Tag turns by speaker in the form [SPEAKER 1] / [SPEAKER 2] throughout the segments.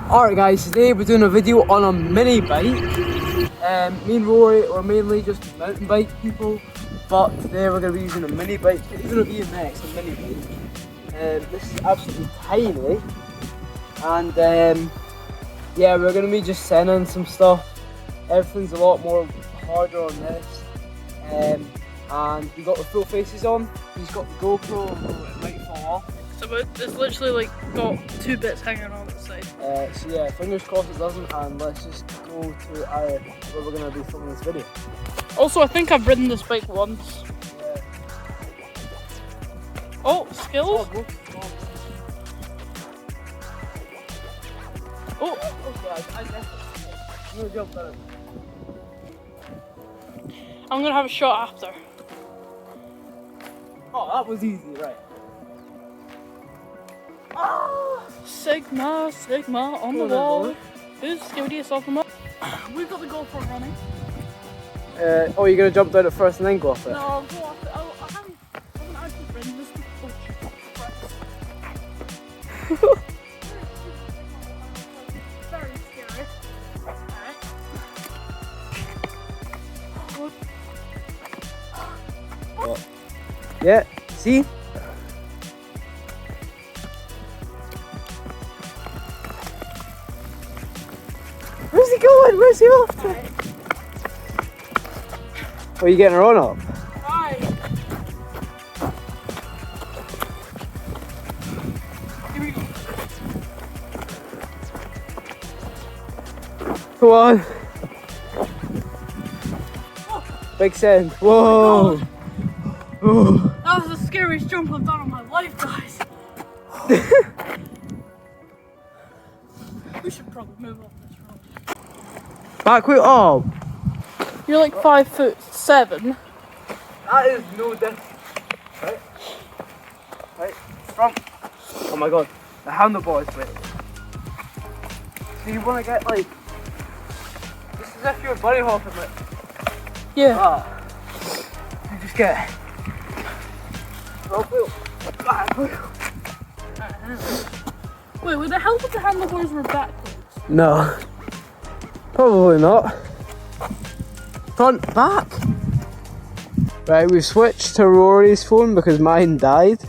[SPEAKER 1] Alright guys, today we're doing a video on a mini bike. Me and Rory are mainly just mountain bike people, but today we're going to be using a mini bike. It's going to be a mix, a mini bike. This is absolutely tiny, and yeah, we're going to be just sending some stuff. Everything's a lot more harder on this, and we got the full faces on. He's got the GoPro, although it might fall off.
[SPEAKER 2] So it's literally like got 2 bits hanging on the side.
[SPEAKER 1] So yeah, fingers crossed it doesn't, and let's just go to where we're going to be filming this video.
[SPEAKER 2] Also, I think I've ridden this bike once.
[SPEAKER 1] Yeah.
[SPEAKER 2] Oh, skills? Oh! I'm going to have a shot after.
[SPEAKER 1] Oh, that was easy, right.
[SPEAKER 2] Ah! Sigma on the wall. Who's skillediest of them all? We've got the GoPro running.
[SPEAKER 1] Oh, you're going to jump down it first and then go off it?
[SPEAKER 2] No, I'll go off it. I haven't actually ridden this before. Very scary.
[SPEAKER 1] Alright. Yeah, see? Where's he going? Where's he off to?
[SPEAKER 2] Right.
[SPEAKER 1] Oh, you getting her on up?
[SPEAKER 2] Right. Here we go.
[SPEAKER 1] Come on.
[SPEAKER 2] Oh.
[SPEAKER 1] Big send. Whoa. Oh.
[SPEAKER 2] That was the scariest jump I've done in my life, guys. We should probably move off this road.
[SPEAKER 1] Back wheel. Oh.
[SPEAKER 2] You're like 5'7".
[SPEAKER 1] That is no difference. Right? Right? Front. Oh my god. The handlebar is wet. So you want to get like. This is as if you're bunny hopping like.
[SPEAKER 2] Yeah.
[SPEAKER 1] You just get. Front wheel. Back wheel.
[SPEAKER 2] Wait, would it help if the handlebars were backwards?
[SPEAKER 1] No. Probably not. Front, back. Right, we've switched to Rory's phone because mine died.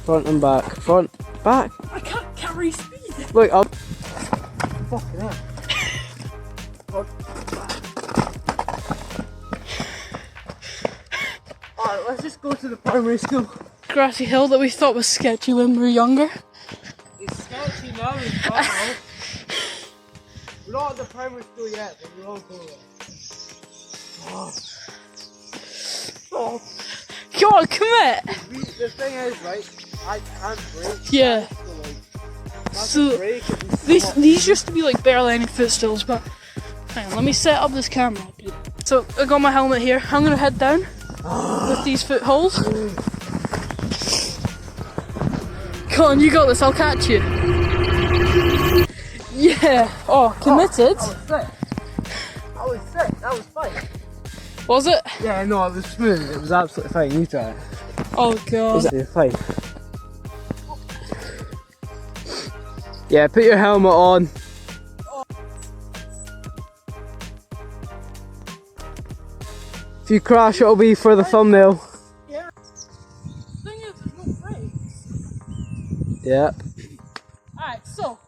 [SPEAKER 1] Front and back. Front, back.
[SPEAKER 2] I can't carry speed.
[SPEAKER 1] Look, up. Fucking hell. Front, back. Alright, let's just go to the primary school.
[SPEAKER 2] Grassy hill that we thought was sketchy when we were younger.
[SPEAKER 1] It's sketchy now as well. We're not at the primary school yet, but we're all going there. Oh. Oh.
[SPEAKER 2] Come on, commit!
[SPEAKER 1] The thing is, right, I can't brake.
[SPEAKER 2] Yeah.
[SPEAKER 1] So,
[SPEAKER 2] these used to be like barely any footstools, but hang on, let me set up this camera. So I got my helmet here. I'm gonna head down with these footholds. Come on, you got this. I'll catch you. Yeah. Oh, committed.
[SPEAKER 1] Oh, that was sick. That was fine.
[SPEAKER 2] Was it?
[SPEAKER 1] Yeah, no, it was smooth. It was absolutely fine. You try it.
[SPEAKER 2] Oh god.
[SPEAKER 1] It was fine. Yeah, put your helmet on. If you crash, it'll be for the thumbnail.
[SPEAKER 2] Yeah. The thing is, there's no brakes.
[SPEAKER 1] Yeah.
[SPEAKER 2] Alright, so.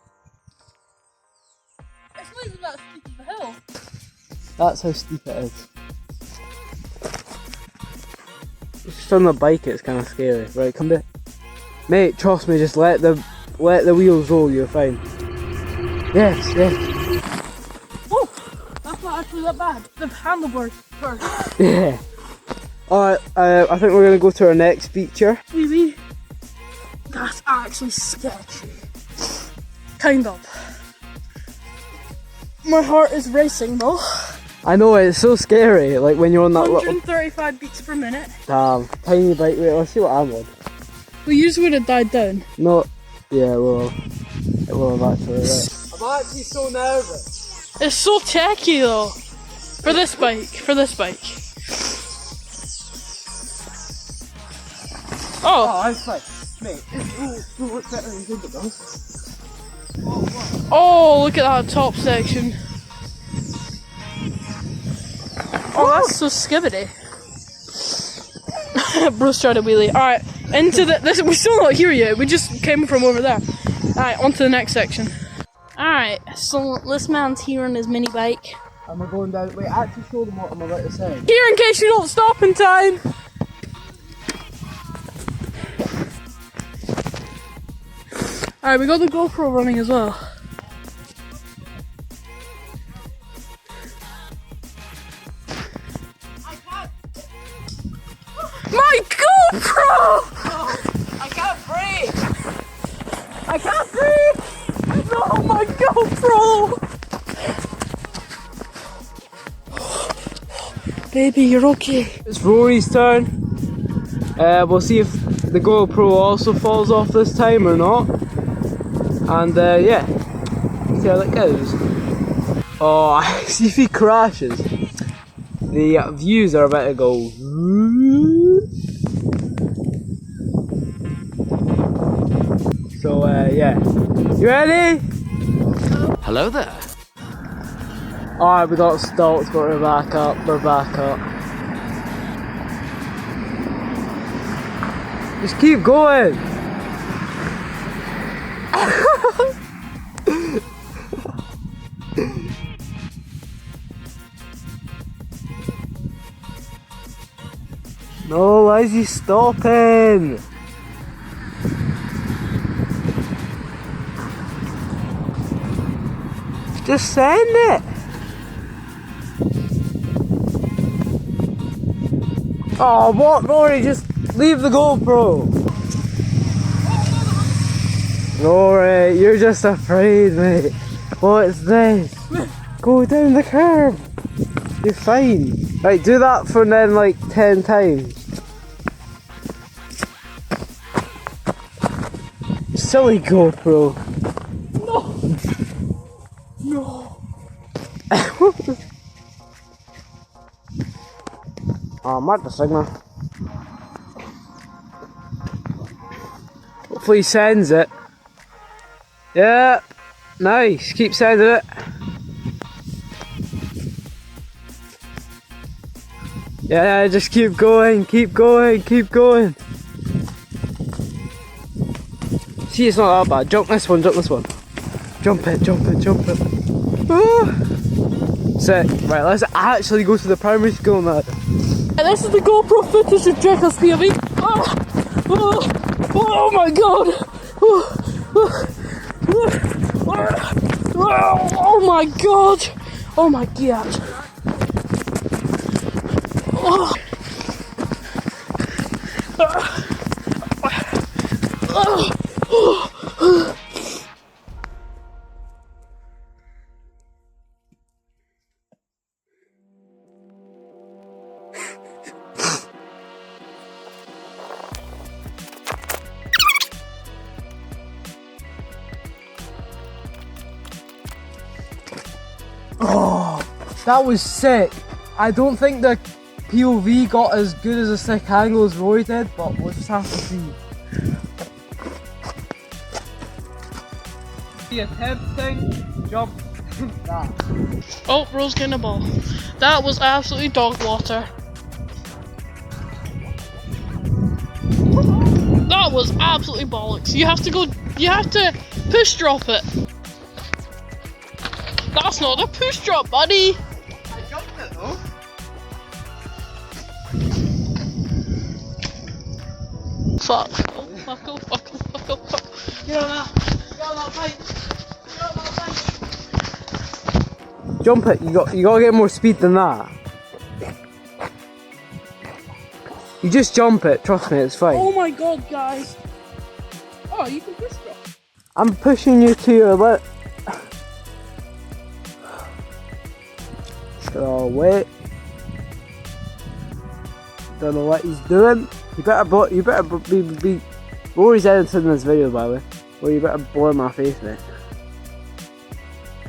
[SPEAKER 2] It's not even that steep of a hill.
[SPEAKER 1] That's how steep it is. Just on the bike, it's kind of scary. Right, come back. Mate, trust me, just let the wheels roll, you're fine. Yes, yes.
[SPEAKER 2] Whoa! That's not actually that bad. The handlebars first.
[SPEAKER 1] Yeah. Alright, I think we're going to go to our next feature.
[SPEAKER 2] Maybe. That's actually sketchy. Kind of. My heart is racing though.
[SPEAKER 1] I know, it's so scary, like when you're on that little...
[SPEAKER 2] 135 beats per minute.
[SPEAKER 1] Damn, tiny bike. Wait, let's see what I'm on.
[SPEAKER 2] We usually would have died down.
[SPEAKER 1] No, yeah, well, it will have actually, right. I'm actually so nervous.
[SPEAKER 2] It's so techy though. For this bike,
[SPEAKER 1] Oh, I'm fine. Mate, this will look better than you think it does.
[SPEAKER 2] Oh, look at that top section. Oh, that's so skibbity. Bruce tried a wheelie. Alright, into this. We're still not here yet. We just came from over there. Alright, on to the next section. Alright, so this man's here on his mini bike.
[SPEAKER 1] And we're going down. Wait, actually show them what I'm about to say.
[SPEAKER 2] Here in case you don't stop in time. Alright, we got the GoPro running as well. My GoPro!
[SPEAKER 1] I can't breathe!
[SPEAKER 2] I can't breathe! No, my GoPro! Baby, you're okay.
[SPEAKER 1] It's Rory's turn. We'll see if the GoPro also falls off this time or not. And yeah, see how that goes. Oh, see if he crashes. The views are about to go. So yeah, you ready?
[SPEAKER 3] Hello there.
[SPEAKER 1] Alright, we got stopped, but we're back up. We're back up. Just keep going. No, why is he stopping? Just send it. Oh, what, Rory? Just leave the GoPro. Rory, you're just afraid, mate. What's this? Go down the curb. You're fine. Right, do that for then like 10 times. Silly GoPro.
[SPEAKER 2] No.
[SPEAKER 1] Oh, mark the signal. Hopefully he sends it. Yeah, nice. Keep sending it. Yeah, just keep going, keep going, keep going. See, it's not that bad. Jump this one, jump this one. Jump it, jump it, jump it. Ah. Sick. Right, let's actually go to the primary school now.
[SPEAKER 2] And this is the GoPro footage of Jacob's POV. Oh my god! Oh my god! Oh my god!
[SPEAKER 1] Oh, that was sick. I don't think the POV got as good as a sick angle as Roy did, but we'll just have to see. The attempting jump.
[SPEAKER 2] Oh, Rose getting a ball. That was absolutely dog water. That was absolutely bollocks. You have to push drop it. That's not a push drop, buddy.
[SPEAKER 1] I jumped it though.
[SPEAKER 2] Fuck. Oh, fuck, oh, fuck, oh, fuck, oh, fuck.
[SPEAKER 1] Get on that. Get on that bike. Get on that bike. Jump it. You gotta get more speed than that. You just jump it. Trust me, it's fine.
[SPEAKER 2] Oh my god, guys. Oh, you can push drop.
[SPEAKER 1] I'm pushing you to your left. Oh wait. Don't know what he's doing. You better be Rory's editing this video, by the way. Or you better blow my face, mate.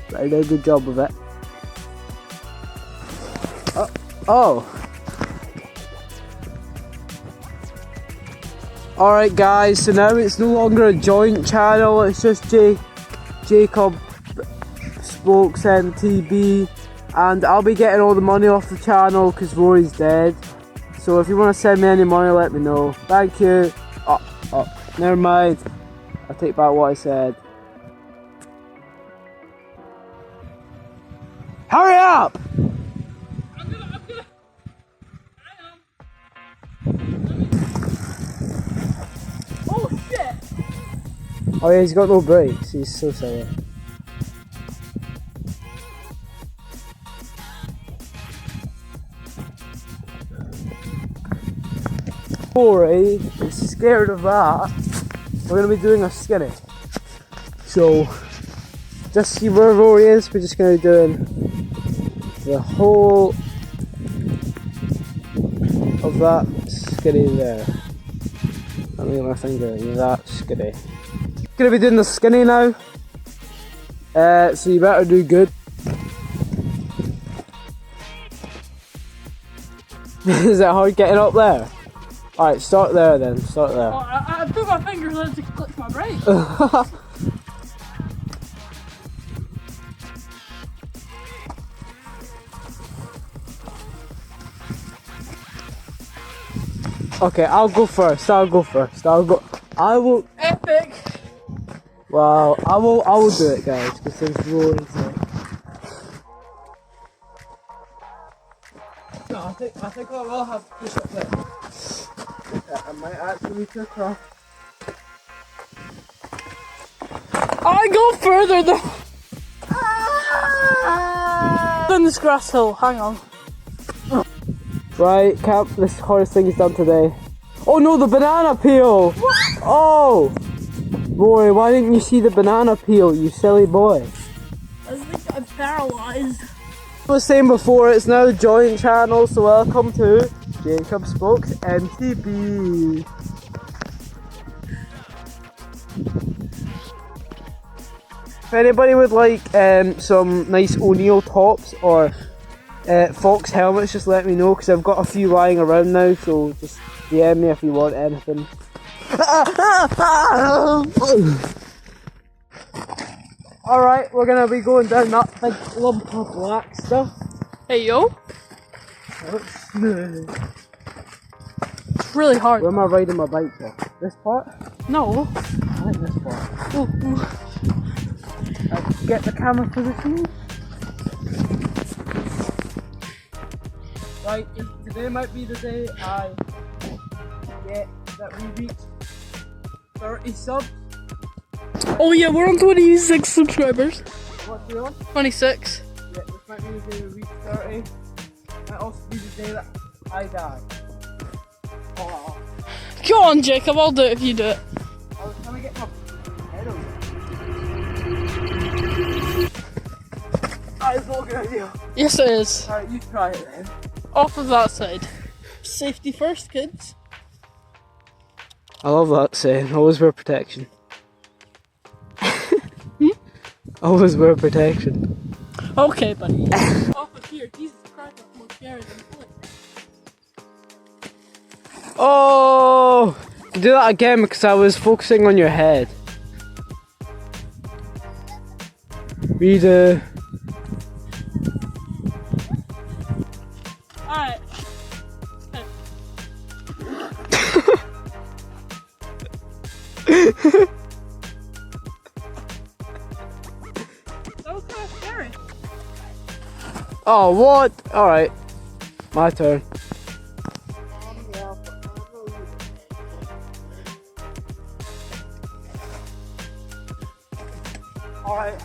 [SPEAKER 1] But I did a good job of it. Oh. Alright guys, so now it's no longer a joint channel, it's just Jacob Spokes MTB, and I'll be getting all the money off the channel because Rory's dead. So if you want to send me any money, let me know. Thank you. Oh, never mind. I take back what I said. Hurry up!
[SPEAKER 2] I'm gonna. Hang on. Oh shit!
[SPEAKER 1] Oh yeah, he's got no brakes. He's so silly. Rory is scared of that. We're gonna be doing a skinny. So, just see where Rory is. We're just gonna be doing the whole of that skinny there. Let me get my finger in that skinny. Gonna be doing the skinny now. So you better do good. Is it hard getting up there? Alright, start there then, start there.
[SPEAKER 2] Oh, I put my fingers in to click my brake.
[SPEAKER 1] Okay, I'll go first. I will.
[SPEAKER 2] Epic.
[SPEAKER 1] Well, I will do it, guys, because there's Rory's there. No, I think I will have to push up there. I might actually too cross.
[SPEAKER 2] I go further than this grass hill. Hang on.
[SPEAKER 1] Right, Cap, this hardest thing is done today. Oh no, the banana peel!
[SPEAKER 2] What?
[SPEAKER 1] Oh! Rory, why didn't you see the banana peel, you silly boy?
[SPEAKER 2] I think I'm paralyzed.
[SPEAKER 1] I was saying before, it's now a joint channel, so welcome to Jacob Spokes MTB. If anybody would like some nice O'Neill tops or Fox helmets, just let me know, because I've got a few lying around now, so just DM me if you want anything. Alright, we're gonna be going down that big lump of black stuff.
[SPEAKER 2] Hey yo.
[SPEAKER 1] It's
[SPEAKER 2] It's really hard.
[SPEAKER 1] Where am I riding my bike for? This part?
[SPEAKER 2] No.
[SPEAKER 1] I like this part.
[SPEAKER 2] Ooh.
[SPEAKER 1] Get the camera position. Right, today might be the day I get that we reach 30 subs.
[SPEAKER 2] Oh yeah, we're on 26 subscribers.
[SPEAKER 1] What's we on?
[SPEAKER 2] 26.
[SPEAKER 1] Yeah, this might be the day we reach 30. Might also be the day that I die. Oh,
[SPEAKER 2] Go on, Jacob. I'll do it if you do it.
[SPEAKER 1] I was trying to get my head on it. That is not a good idea.
[SPEAKER 2] Yes, it is.
[SPEAKER 1] Alright, you try it then.
[SPEAKER 2] Off of that side. Safety first, kids.
[SPEAKER 1] I love that saying. Always wear protection. Always wear protection.
[SPEAKER 2] Okay, buddy. Off of here. Jesus Christ, that's more scary than bullets.
[SPEAKER 1] Oh! Do that again because I was focusing on your head. Reader.
[SPEAKER 2] Alright. That was kind of scary.
[SPEAKER 1] Oh, what? Alright. My turn. Alright.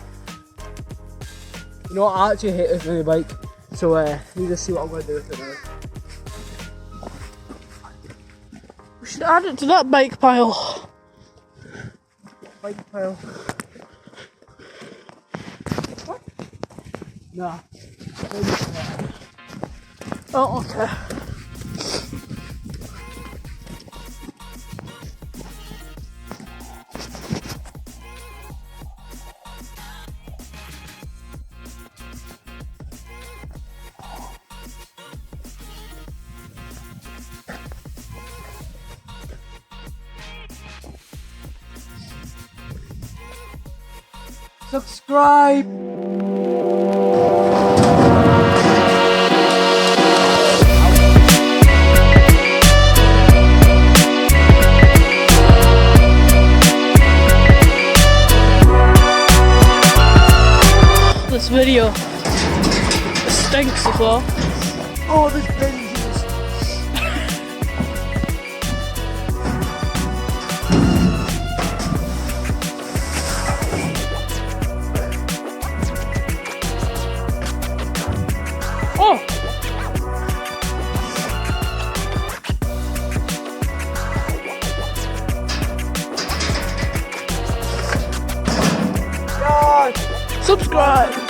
[SPEAKER 1] You know what? I actually hate this mini bike. So, you just see what I'm going to do with it now.
[SPEAKER 2] We should add it to that bike pile.
[SPEAKER 1] Bike pile. What? Nah.
[SPEAKER 2] Oh, okay.
[SPEAKER 1] subscribe.
[SPEAKER 2] This video stinks so far.
[SPEAKER 1] Oh, this binges.
[SPEAKER 2] Oh!
[SPEAKER 1] God.
[SPEAKER 2] Subscribe!